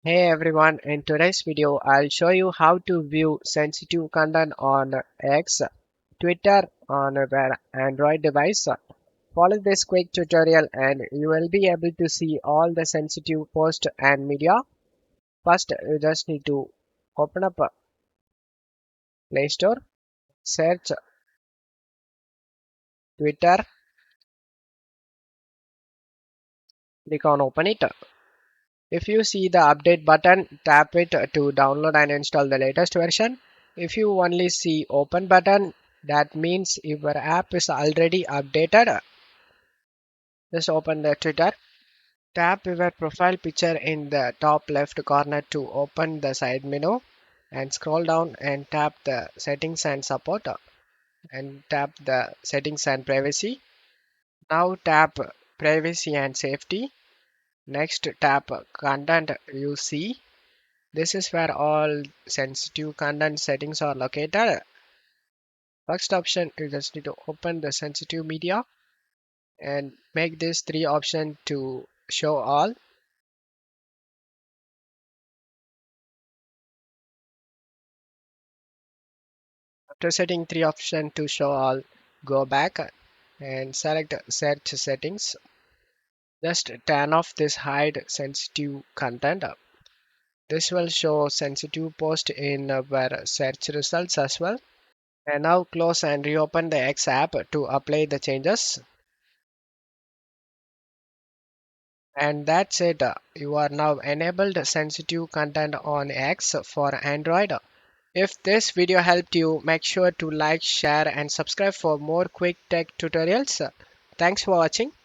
Hey everyone, in today's video I'll show you how to view sensitive content on X, Twitter on your Android device. Follow this quick tutorial and you will be able to see all the sensitive posts and media. First, you just need to open up Play Store, search Twitter, click on open it. If you see the update button, tap it to download and install the latest version. If you only see open button, that means your app is already updated. Just open the Twitter. Tap your profile picture in the top left corner to open the side menu and scroll down and tap the settings and support and tap the settings and privacy. Now tap privacy and safety. Next tap content you see. This is where all sensitive content settings are located. First option, you just need to open the sensitive media and make this three option to show all. After setting three option to show all, go back and select search settings. Just turn off this hide sensitive content. This will show sensitive post in our search results as well. And now close and reopen the X app to apply the changes. And that's it. You are now enabled sensitive content on X for Android. If this video helped you, make sure to like, share, and subscribe for more quick tech tutorials. Thanks for watching.